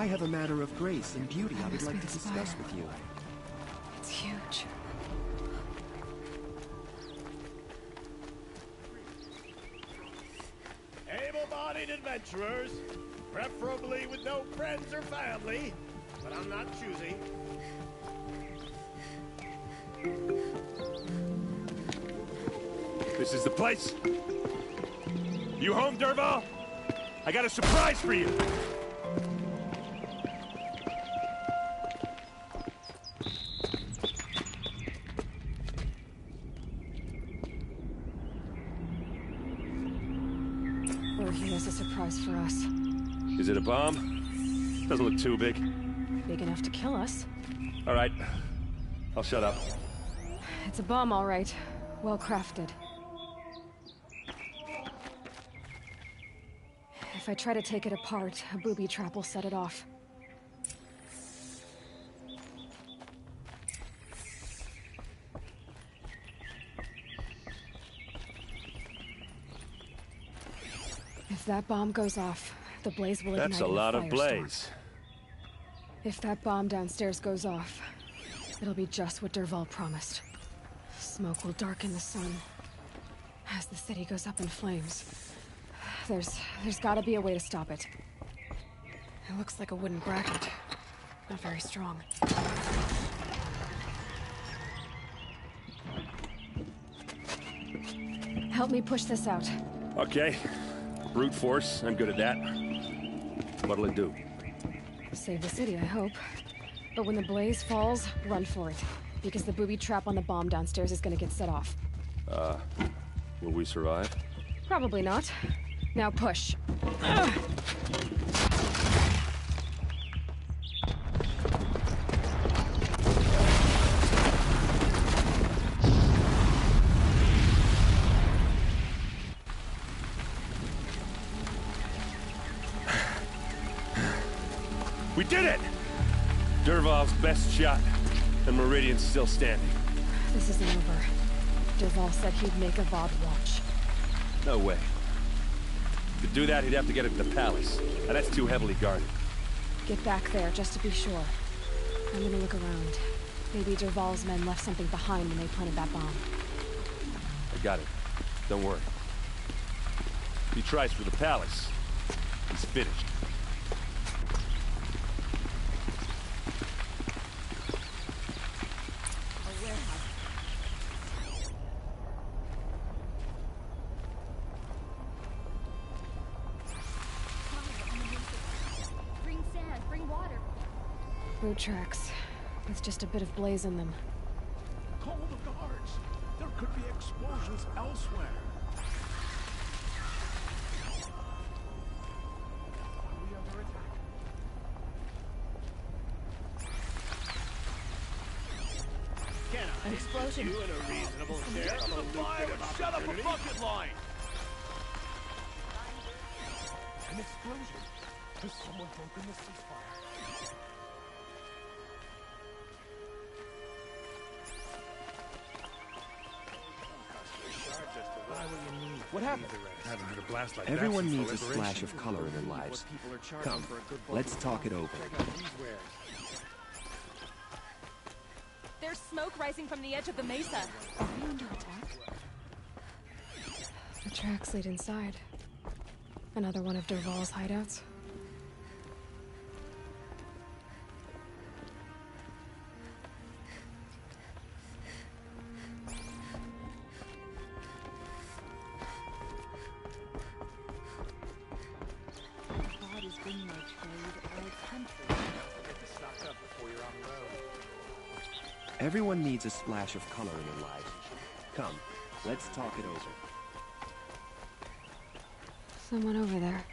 I have a matter of grace and beauty I would like to discuss with you. It's huge. Able-bodied adventurers, preferably with no friends or family, but I'm not choosy. This is the place. You home, Dervahl? I got a surprise for you. Or he has a surprise for us. Is it a bomb? Doesn't look too big. Big enough to kill us. All right. I'll shut up. It's a bomb, all right. Well crafted. If I try to take it apart, a booby trap will set it off. If that bomb goes off, the blaze will ignite. That's a lot of blaze. If that bomb downstairs goes off, it'll be just what Dervahl promised. Smoke will darken the sun as the city goes up in flames. There's gotta be a way to stop it. It looks like a wooden bracket. Not very strong. Help me push this out. Okay. Brute force, I'm good at that. What'll it do? Save the city, I hope. But when the blaze falls, run for it. Because the booby trap on the bomb downstairs is gonna get set off. Will we survive? Probably not. Now push. We did it! Dervahl's best shot, and Meridian's still standing. This isn't over. Dervahl said he'd make a VOD watch. No way. To do that, he'd have to get into the palace, and that's too heavily guarded. Get back there, just to be sure. I'm gonna look around. Maybe Dervahl's men left something behind when they planted that bomb. I got it. Don't worry. If he tries for the palace, he's finished. Boot tracks, with just a bit of blaze in them. Call the guards. There could be explosions elsewhere. Are we under attack? Can I? An explosion. You in a reasonable share of a lucrative Shut up a opportunity? bucket line! An explosion. Has someone broken the ceasefire? What happened? Haven't heard a blast like Everyone that needs a since the splash liberation. of color in their lives. Come, let's talk it over. There's smoke rising from the edge of the mesa. Are we under attack? The tracks lead inside. Another one of Dervahl's hideouts. Everyone needs a splash of color in their lives. Come, let's talk it over. Someone over there.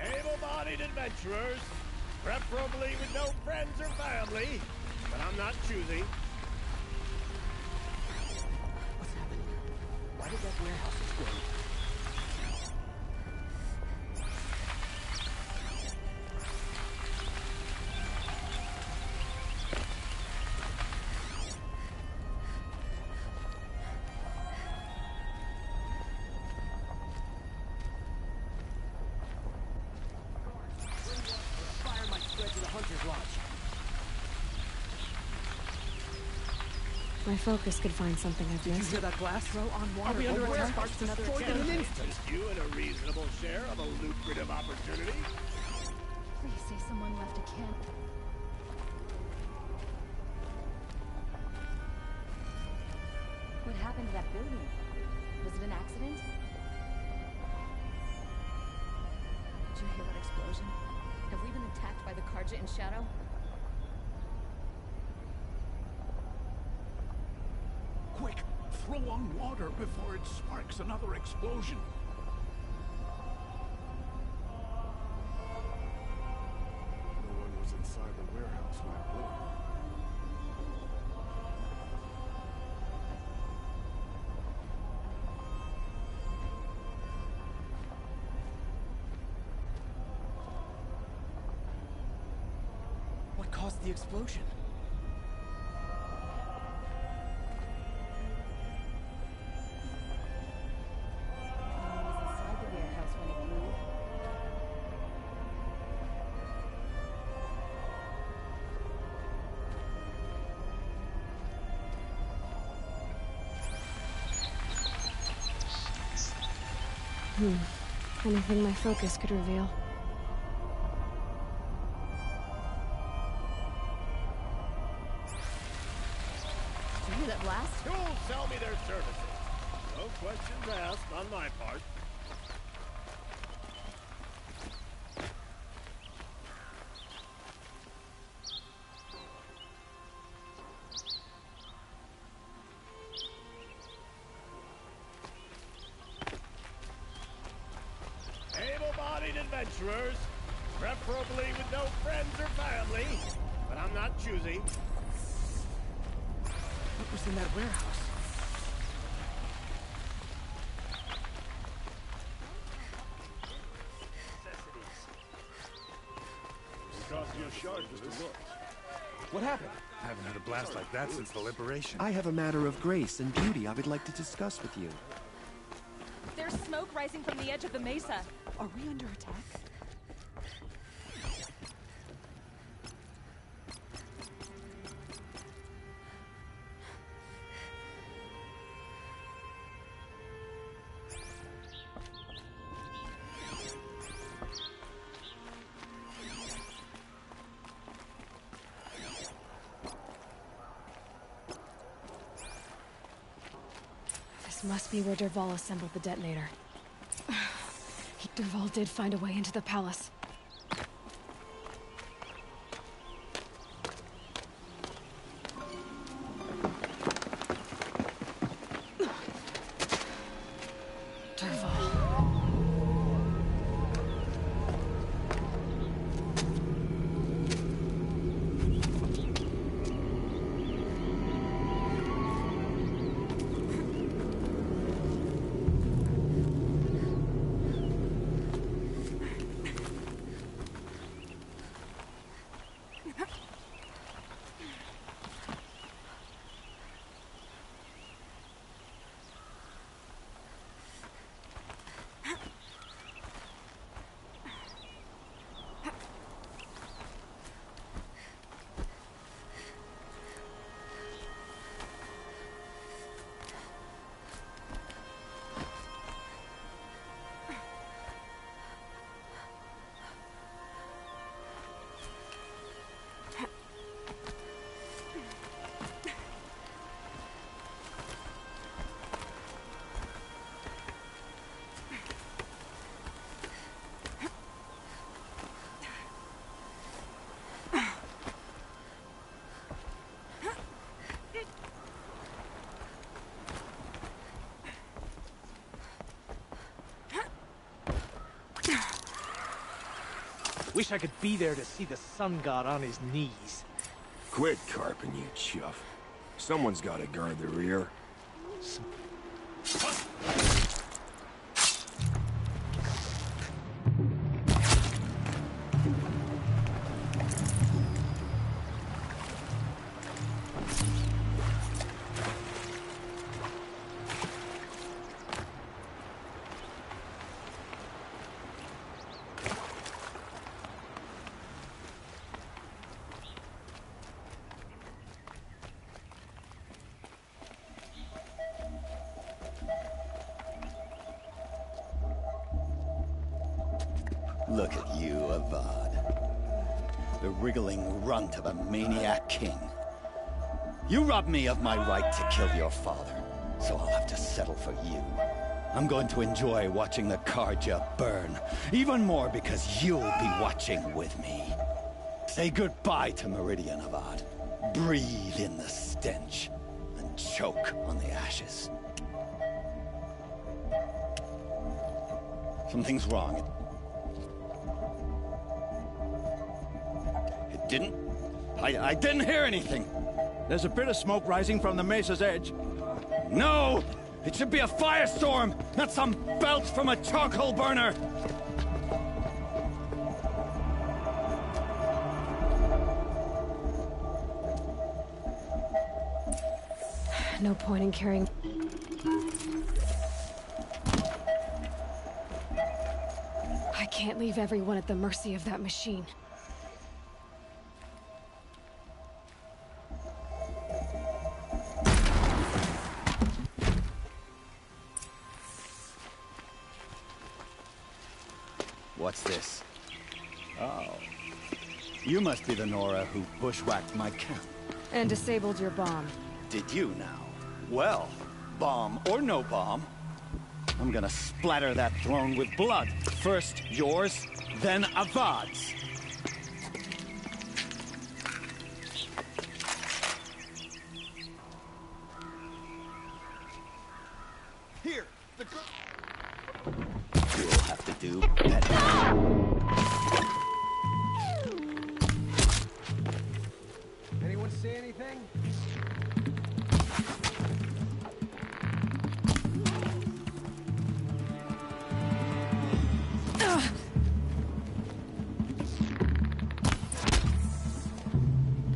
Able-bodied adventurers, preferably with no friends or family, but I'm not choosy. What's happening? Why did that warehouse explode? My focus could find something I've Did you missed. hear that blast? Throw on water. I'll be under Or attack. sparks Destroyed another in an cannon. instant. You and a reasonable share of a lucrative opportunity? Please say someone left a can. What happened to that building? Was it an accident? Did you hear that explosion? Have we been attacked by the Karja in Shadow? Quick, throw on water before it sparks another explosion. No one was inside the warehouse when I blew it. What caused the explosion? No one was inside the warehouse when it blew. Anything my focus could reveal. Did you hear that blast? Who'll sell me their services? No questions asked on my part. Able-bodied adventurers, preferably with no friends or family, but I'm not choosy. What was in that warehouse? It cost you a shard just to look. What happened? I haven't had a blast like that since the liberation. I have a matter of grace and beauty I would like to discuss with you. There's smoke rising from the edge of the mesa. Are we under attack? This must be where Dervahl assembled the detonator. Dervahl did find a way into the palace. Dervahl. Wish I could be there to see the sun god on his knees. Quit carping, you chuff. Someone's gotta guard the rear. Look at you, Avad. The wriggling runt of a maniac king. You robbed me of my right to kill your father, so I'll have to settle for you. I'm going to enjoy watching the Karja burn, even more because you'll be watching with me. Say goodbye to Meridian, Avad. Breathe in the stench, and choke on the ashes. Something's wrong. It didn't... I didn't hear anything. There's a bit of smoke rising from the mesa's edge. No! It should be a firestorm, not some belch from a charcoal burner! No point in carrying... I can't leave everyone at the mercy of that machine. What's this? Oh. You must be the Nora who bushwhacked my camp. And disabled your bomb. Did you now? Well, bomb or no bomb, I'm gonna splatter that throne with blood. First yours, then Avad's. Here, the you'll have to do better. Anyone see anything?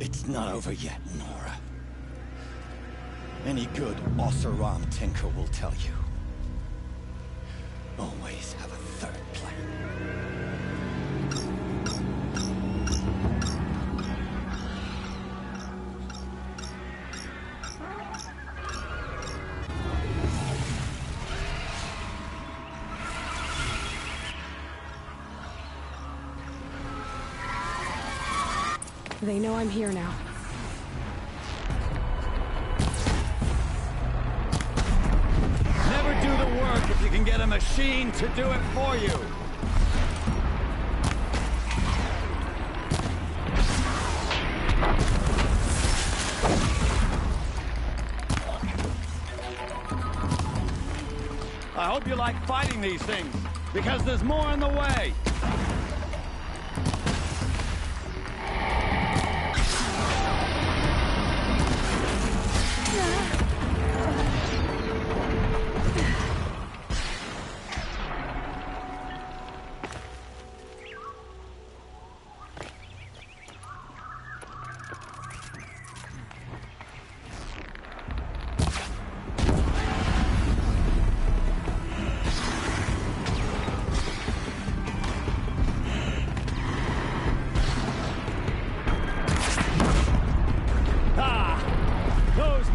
It's not over yet, Nora. Any good Oseram tinker will tell you. Always have a third plan. They know I'm here now. Never do the work if you can get a machine to do it for you. I hope you like fighting these things, because there's more in the way.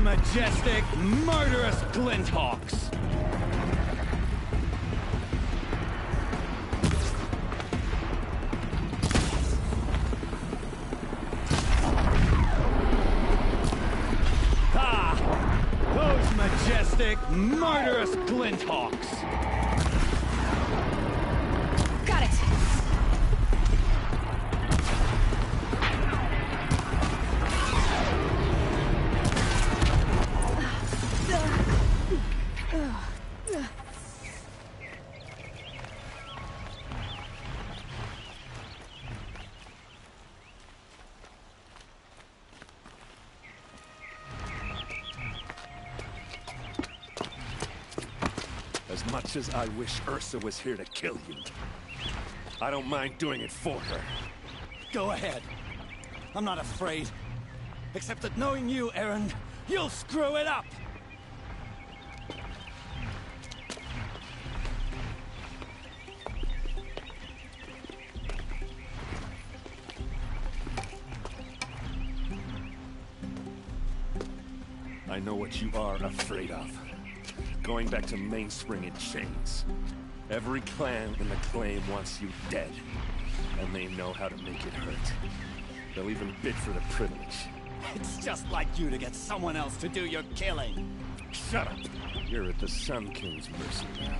Majestic, murderous glinthawks! Those majestic, murderous glinthawks! Got it! As much as I wish Ursa was here to kill you, I don't mind doing it for her. Go ahead. I'm not afraid. Except that knowing you, Aaron, you'll screw it up! I know what you are afraid of. Going back to Mainspring in chains. Every clan in the claim wants you dead, and they know how to make it hurt. They'll even bid for the privilege. It's just like you to get someone else to do your killing. Shut up! You're at the Sun King's mercy now.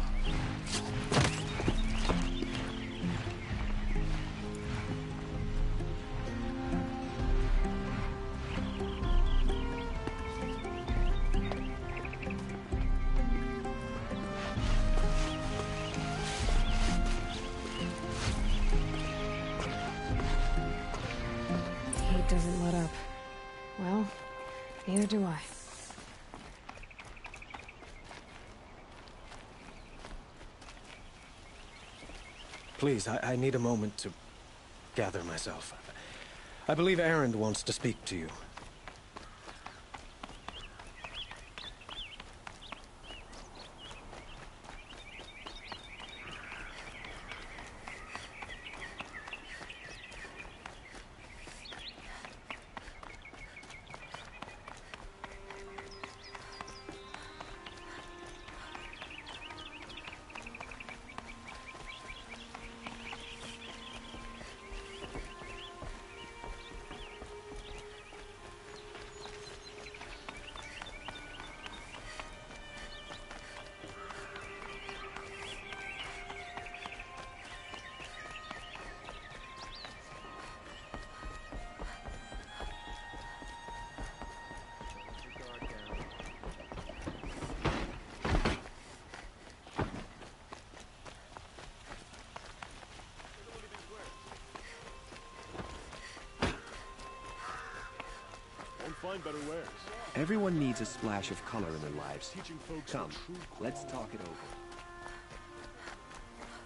Doesn't let up. Well, neither do I. Please, I need a moment to gather myself. I believe Erend wants to speak to you. Find better wares. Everyone needs a splash of color in their lives. Come, let's talk it over.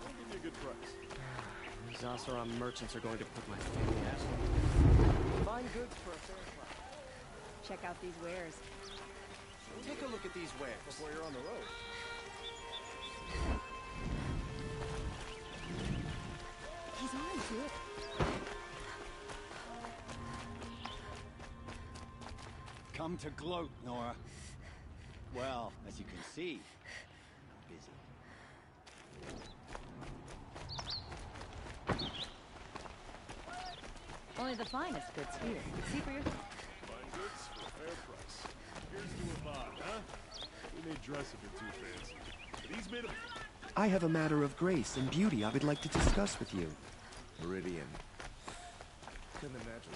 I'll give you a good price. These Oseram merchants are going to put my family out. Find goods for a fair price. Check out these wares. Take a look at these wares Before you're on the road. He's on to it. Come to gloat, Nora. Well, as you can see, I'm busy. Only the finest goods here. See for yourself. Find goods for a fair price. Here's to a bot, huh? We may dress a bit too fancy, but he's made a... I have a matter of grace and beauty I would like to discuss with you. Meridian. Couldn't imagine.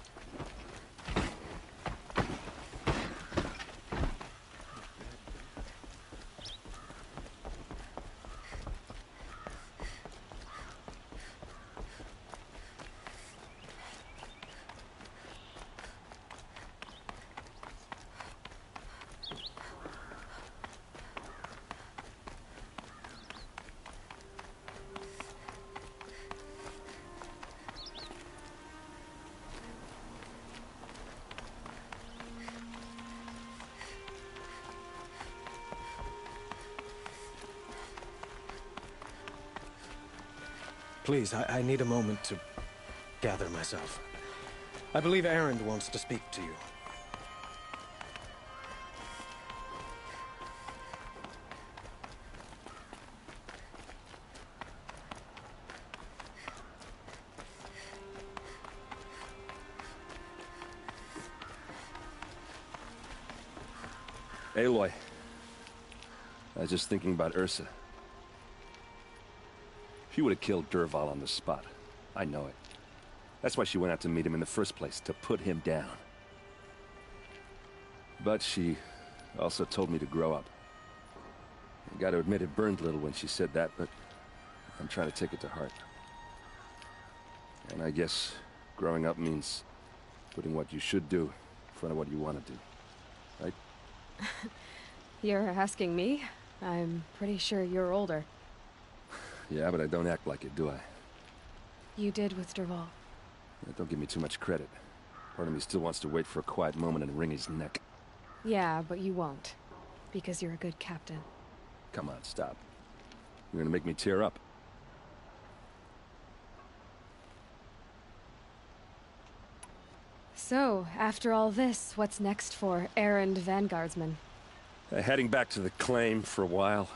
Please, I need a moment to gather myself. I believe Erend wants to speak to you. Aloy. I was just thinking about Ursa. She would have killed Dervahl on the spot. I know it. That's why she went out to meet him in the first place, to put him down. But she also told me to grow up. I gotta admit it burned a little when she said that, but I'm trying to take it to heart. And I guess growing up means putting what you should do in front of what you want to do. Right? You're asking me? I'm pretty sure you're older. Yeah, but I don't act like it, do I? You did with Dervahl. Yeah, don't give me too much credit. Part of me still wants to wait for a quiet moment and wring his neck. Yeah, but you won't. Because you're a good captain. Come on, stop. You're gonna make me tear up. So, after all this, what's next for Erend Vanguardsman? Heading back to the claim for a while.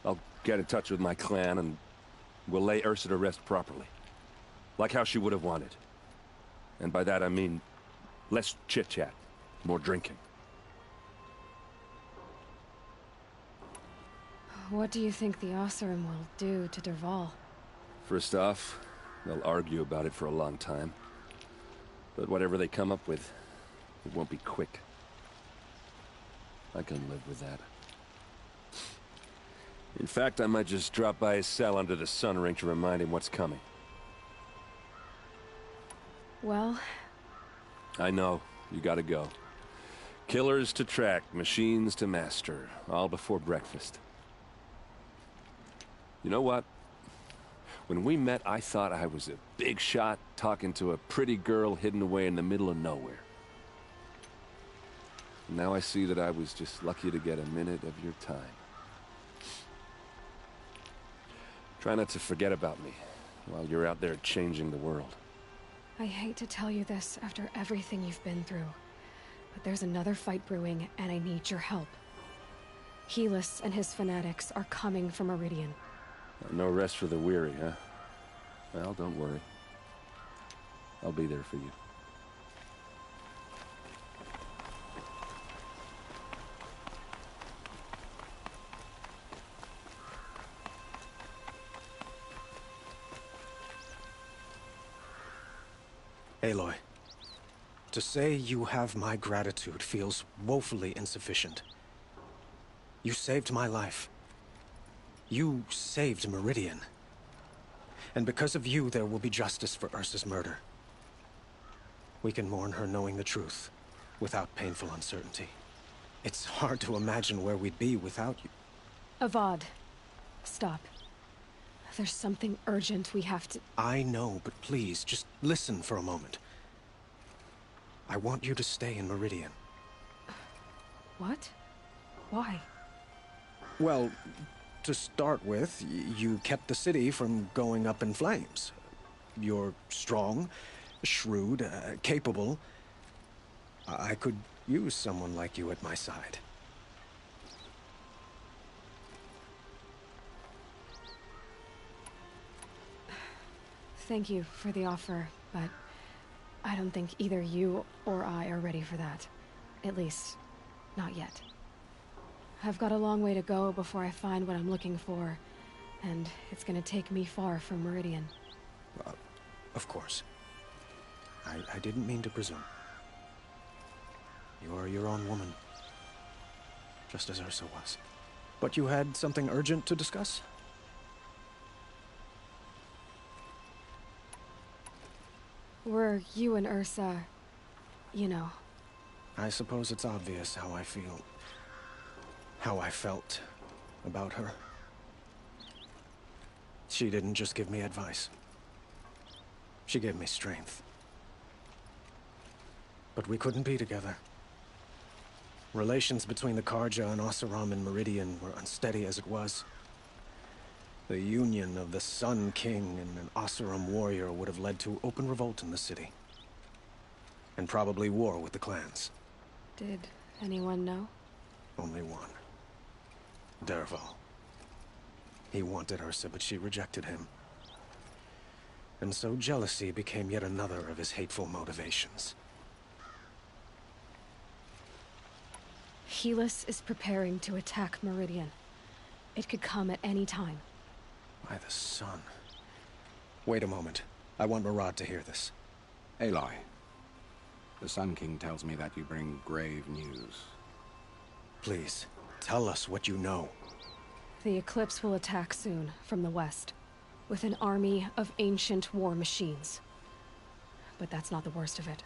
I'll get in touch with my clan and We'll lay Ursa to rest properly. Like how she would have wanted. And by that I mean less chit-chat, more drinking. What do you think the Oseram will do to Dervahl? First off, they'll argue about it for a long time. But whatever they come up with, it won't be quick. I can live with that. In fact, I might just drop by his cell under the sun ring to remind him what's coming. Well... I know. You gotta go. Killers to track, machines to master. All before breakfast. You know what? When we met, I thought I was a big shot talking to a pretty girl hidden away in the middle of nowhere. Now I see that I was just lucky to get a minute of your time. Try not to forget about me while you're out there changing the world. I hate to tell you this after everything you've been through, but there's another fight brewing, and I need your help. Helis and his fanatics are coming for Meridian. No rest for the weary, huh? Well, don't worry. I'll be there for you. Aloy, to say you have my gratitude feels woefully insufficient. You saved my life. You saved Meridian. And because of you, there will be justice for Ursa's murder. We can mourn her knowing the truth, without painful uncertainty. It's hard to imagine where we'd be without you. Avad, stop. There's something urgent we have to... I know, but please, just listen for a moment. I want you to stay in Meridian. What? Why? Well, to start with, you kept the city from going up in flames. You're strong, shrewd, capable. I could use someone like you at my side. Thank you for the offer, but I don't think either you or I are ready for that. At least, not yet. I've got a long way to go before I find what I'm looking for, and it's gonna take me far from Meridian. Of course. I didn't mean to presume. You are your own woman, just as Ursa was. But you had something urgent to discuss? Were you and Ursa, you know. I suppose it's obvious how I feel. How I felt about her. She didn't just give me advice. She gave me strength. But we couldn't be together. Relations between the Karja and Oseram and Meridian were unsteady as it was. The union of the Sun King and an Oseram warrior would have led to open revolt in the city. And probably war with the clans. Did anyone know? Only one. Dervahl. He wanted Ursa, but she rejected him. And so jealousy became yet another of his hateful motivations. Helis is preparing to attack Meridian. It could come at any time. By the sun. Wait a moment. I want Murad to hear this. Aloy, the Sun King tells me that you bring grave news. Please, tell us what you know. The Eclipse will attack soon, from the west, with an army of ancient war machines. But that's not the worst of it.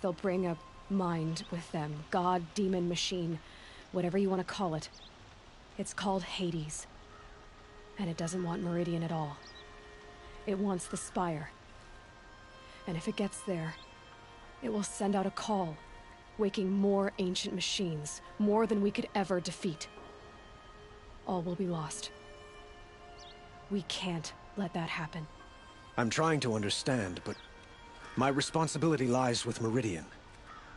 They'll bring a mind with them, god, demon, machine, whatever you want to call it. It's called Hades. And it doesn't want Meridian at all. It wants the Spire. And if it gets there, it will send out a call, waking more ancient machines, more than we could ever defeat. All will be lost. We can't let that happen. I'm trying to understand, but my responsibility lies with Meridian.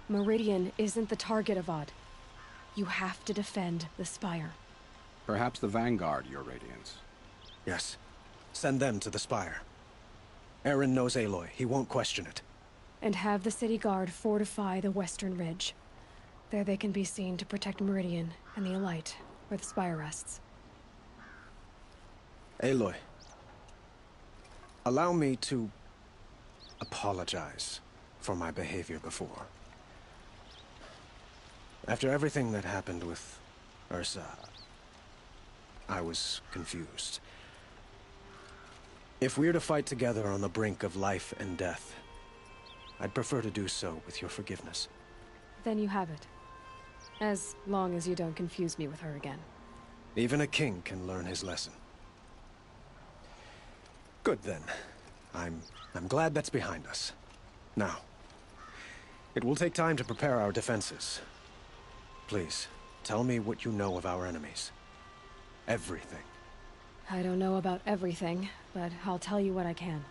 Meridian isn't the target, Avad. You have to defend the Spire. Perhaps the Vanguard, Your Radiance. Yes. Send them to the spire. Aaron knows Aloy. He won't question it. And have the city guard fortify the western ridge. There they can be seen to protect Meridian and the Elite, where the spire rests. Aloy, allow me to apologize for my behavior before. After everything that happened with Ursa, I was confused. If we're to fight together on the brink of life and death, I'd prefer to do so with your forgiveness. Then you have it. As long as you don't confuse me with her again. Even a king can learn his lesson. Good then. I'm glad that's behind us. Now, it will take time to prepare our defenses. Please, tell me what you know of our enemies. Everything. I don't know about everything, but I'll tell you what I can.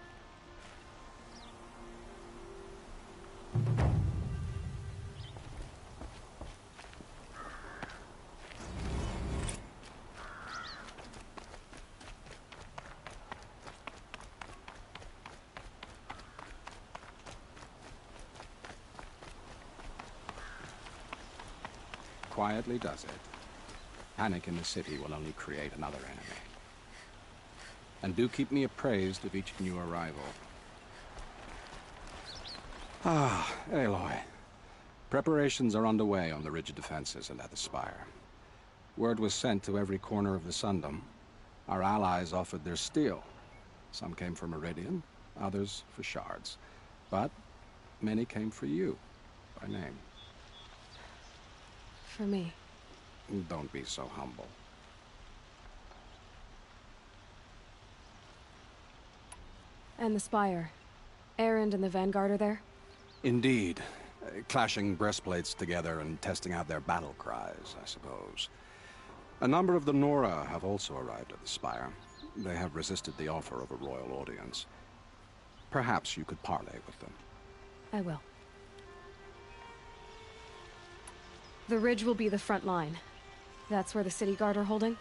Quietly does it. Panic in the city will only create another enemy. And do keep me appraised of each new arrival. Ah, Aloy. Preparations are underway on the ridge defenses and at the spire. Word was sent to every corner of the Sundom. Our allies offered their steel. Some came for Meridian, others for shards. But many came for you, by name. For me. Don't be so humble. And the spire. Erend and the Vanguard are there? Indeed. Clashing breastplates together and testing out their battle cries, I suppose. A number of the Nora have also arrived at the spire. They have resisted the offer of a royal audience. Perhaps you could parley with them. I will. The ridge will be the front line. That's where the city guard are holding?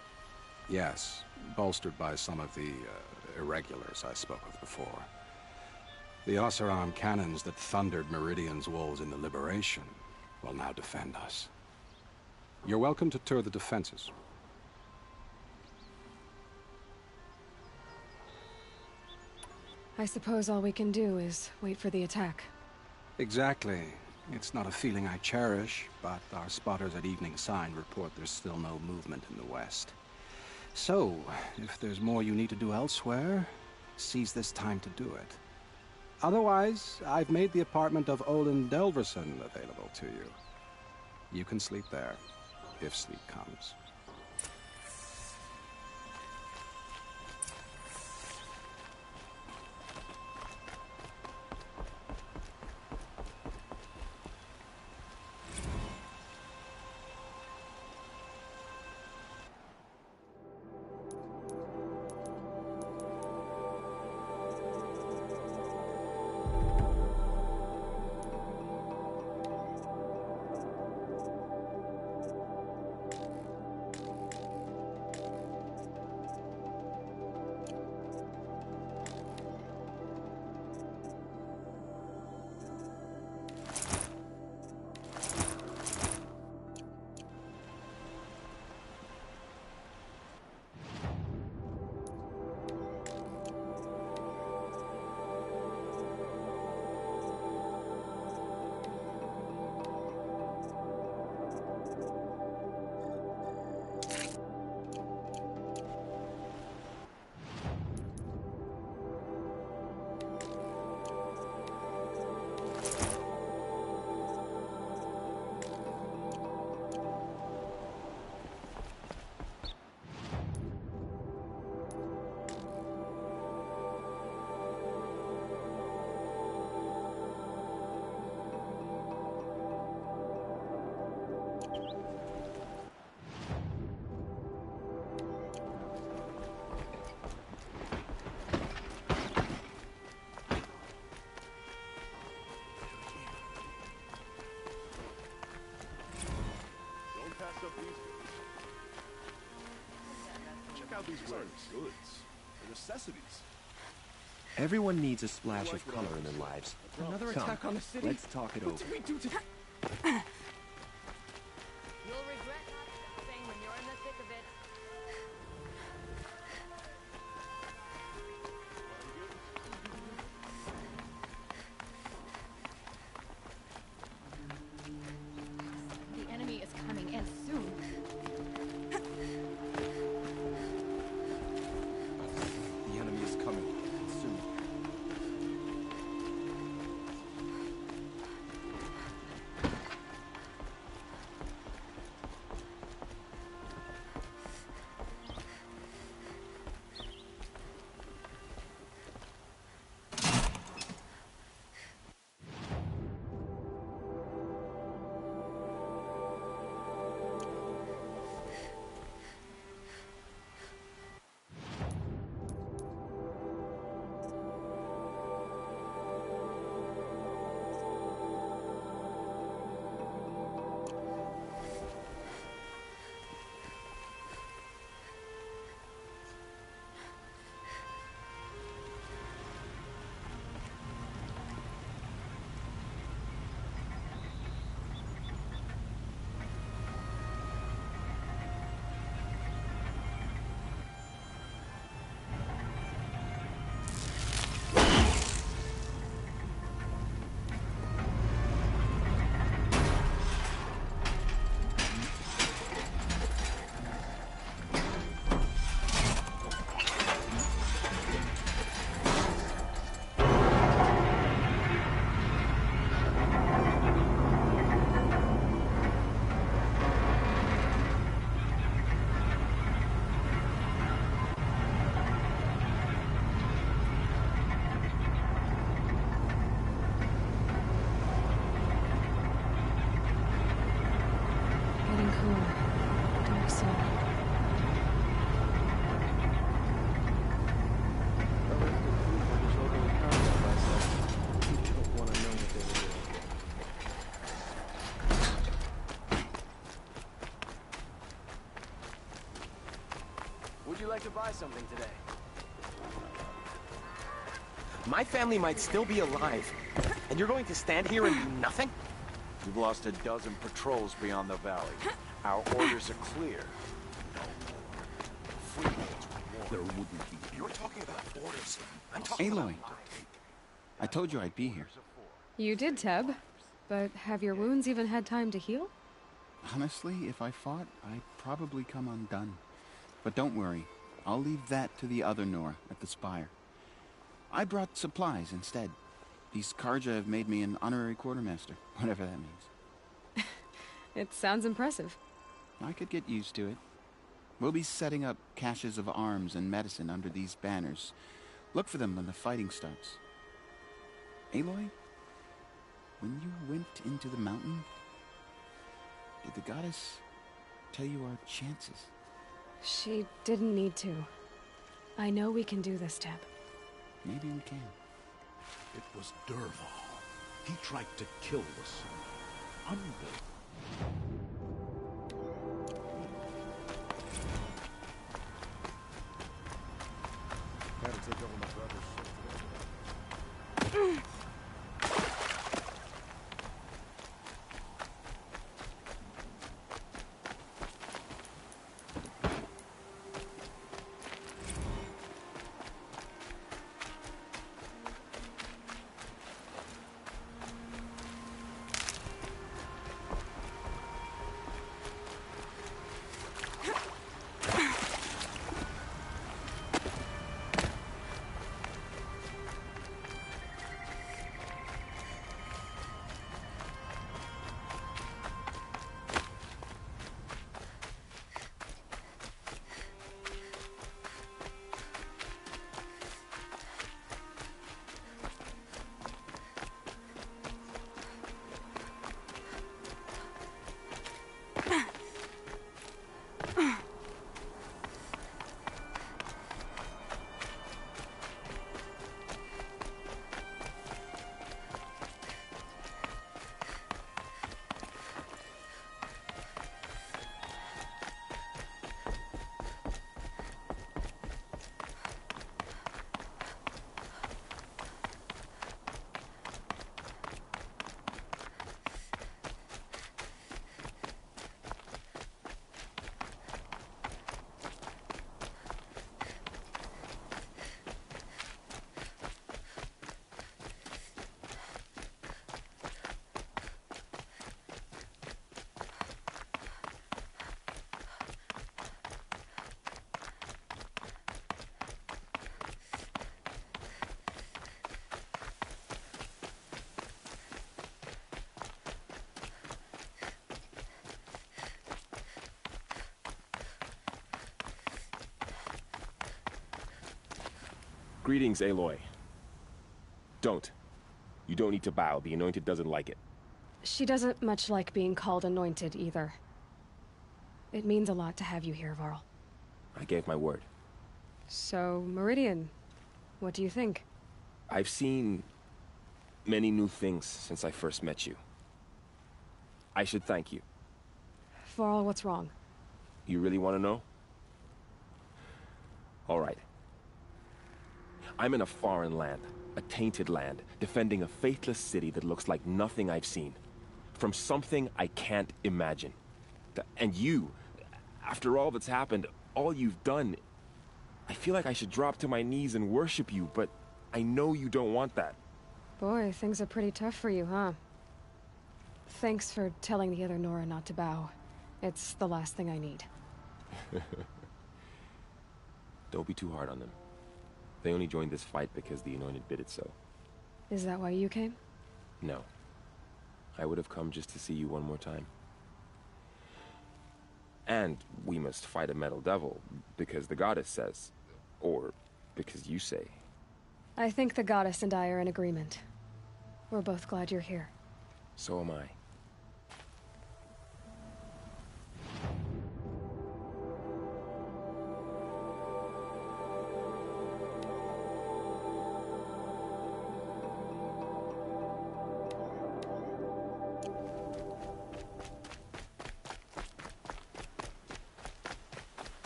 Yes, bolstered by some of the irregulars I spoke of before. The Oseram cannons that thundered Meridian's walls in the Liberation will now defend us. You're welcome to tour the defenses. I suppose all we can do is wait for the attack. Exactly. It's not a feeling I cherish, but our spotters at Evening Sign report there's still no movement in the west. So, if there's more you need to do elsewhere, seize this time to do it. Otherwise, I've made the apartment of Olin Delverson available to you. You can sleep there, if sleep comes. Check out these wares. Goods. necessities. Everyone needs a splash of color in their lives. Another Come, attack on the city? let's talk it over. What did we do to... You'll regret not stopping when you're in the thick of it. The enemy is coming, and soon. The enemy is coming soon. Getting cooler. Dark soul. Would you like to buy something today? My family might still be alive, and you're going to stand here and do nothing? We've lost a dozen patrols beyond the valley. Our orders are clear. There wouldn't be. You're talking about orders. I'm talking Aloy, I told you I'd be here. You did, Teb. But have your wounds even had time to heal? Honestly, if I fought, I'd probably come undone. But don't worry. I'll leave that to the other Nora at the Spire. I brought supplies instead. These Karja have made me an honorary quartermaster, whatever that means. It sounds impressive. I could get used to it. We'll be setting up caches of arms and medicine under these banners. Look for them when the fighting starts. Aloy, when you went into the mountain, did the goddess tell you our chances? She didn't need to. I know we can do this, Teb. Maybe we can. It was Derval. He tried to kill the sun. Unbelievable. Had to take over my brother's shit today. Greetings, Aloy. Don't. You don't need to bow. The Anointed doesn't like it. She doesn't much like being called Anointed, either. It means a lot to have you here, Varl. I gave my word. So, Meridian, what do you think? I've seen many new things since I first met you. I should thank you. Varl, what's wrong? You really want to know? All right. I'm in a foreign land, a tainted land, defending a faithless city that looks like nothing I've seen. From something I can't imagine. And you, after all that's happened, all you've done, I feel like I should drop to my knees and worship you, but I know you don't want that. Boy, things are pretty tough for you, huh? Thanks for telling the other Nora not to bow. It's the last thing I need. Don't be too hard on them. They only joined this fight because the Anointed bid it so. Is that why you came? No. I would have come just to see you one more time. And we must fight a metal devil, because the goddess says. Or because you say. I think the goddess and I are in agreement. We're both glad you're here. So am I.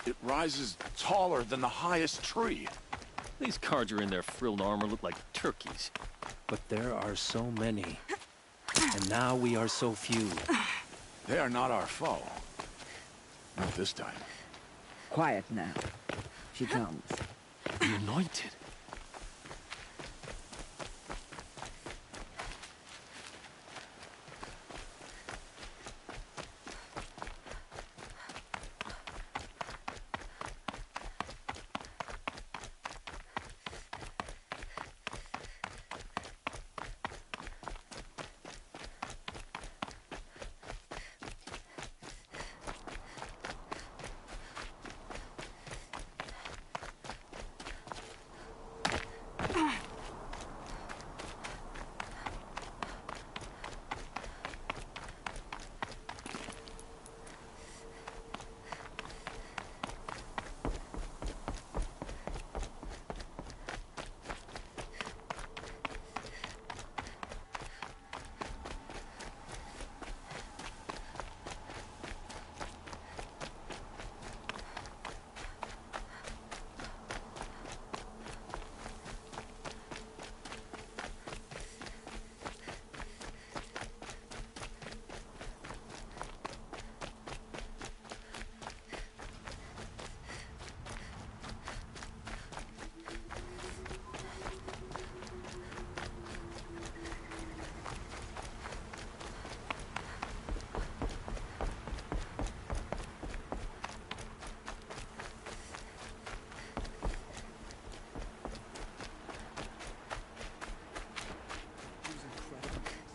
It rises taller than the highest tree. These cards are in their frilled armor look like turkeys. But there are so many. And now we are so few. They are not our foe. Not this time. Quiet now. She comes. The Anointed.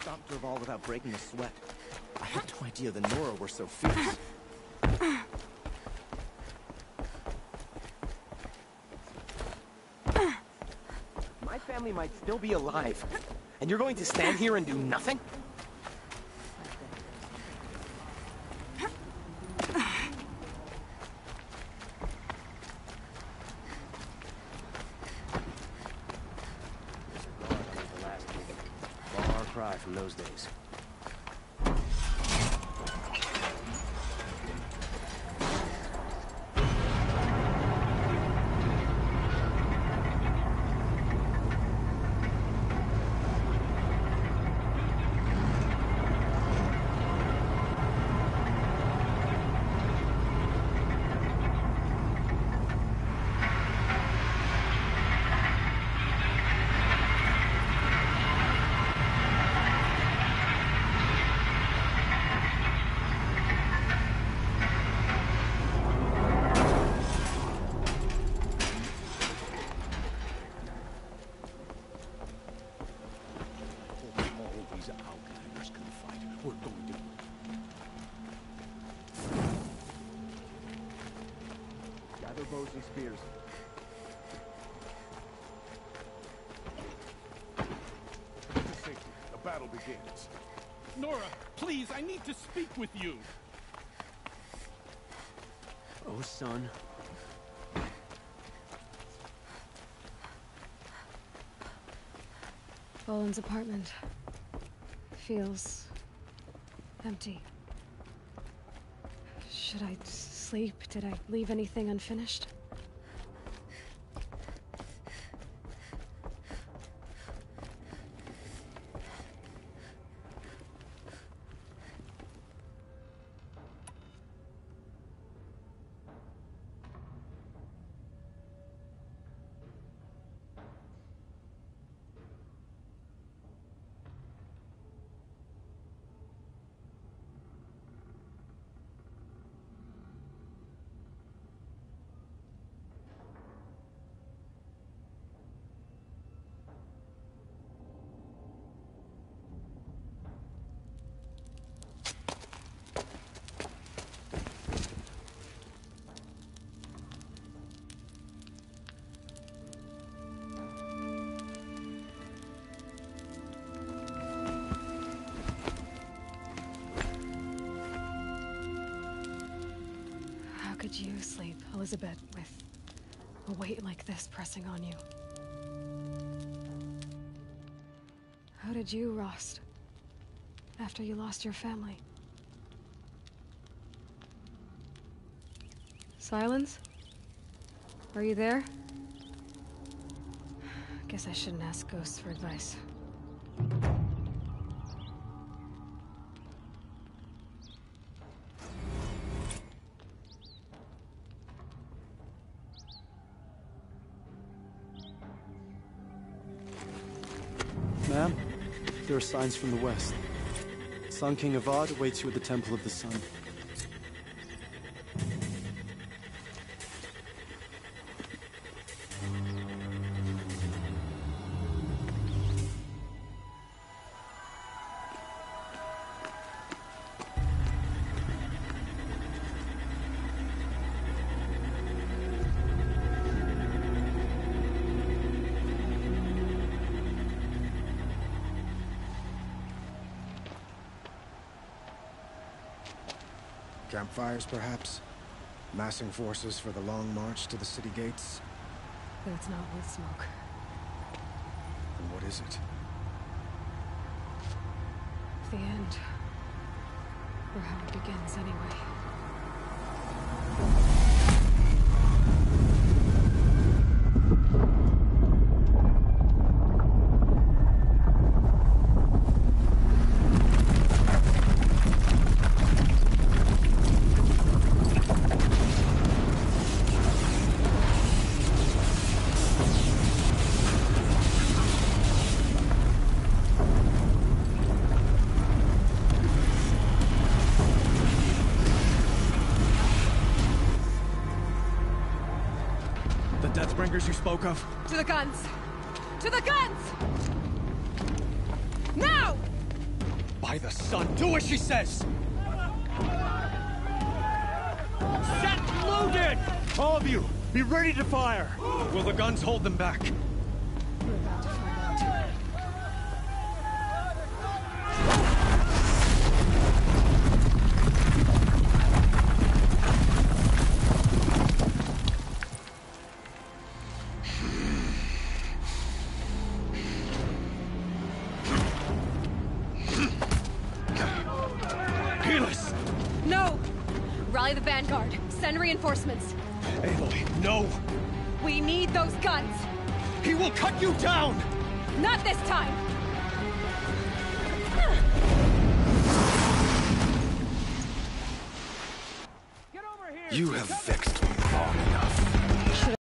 Stopped Dervahl without breaking a sweat. I had no idea the Nora were so fierce. My family might still be alive. And you're going to stand here and do nothing? Far cry from those days. Gather bows and spears. hands. Nora, please, I need to speak with you. Oh, son. Boland's apartment feels empty. Should I sleep? Did I leave anything unfinished? Could you sleep, Elizabeth, with a weight like this pressing on you? How did you rest after you lost your family? Silence? Are you there? Guess I shouldn't ask ghosts for advice. Ma'am, there are signs from the west. Sun King Avad awaits you at the Temple of the Sun. Campfires, perhaps? Massing forces for the long march to the city gates? But it's not with smoke. Then what is it? The end. Or how it begins, anyway. You spoke of? To the guns! To the guns! Now! By the sun, do as she says! Set loaded! All of you, be ready to fire! Will the guns hold them back? We're about to find out too. The vanguard. Send reinforcements. Aloy, no! We need those guns! He will cut you down! Not this time! You have vexed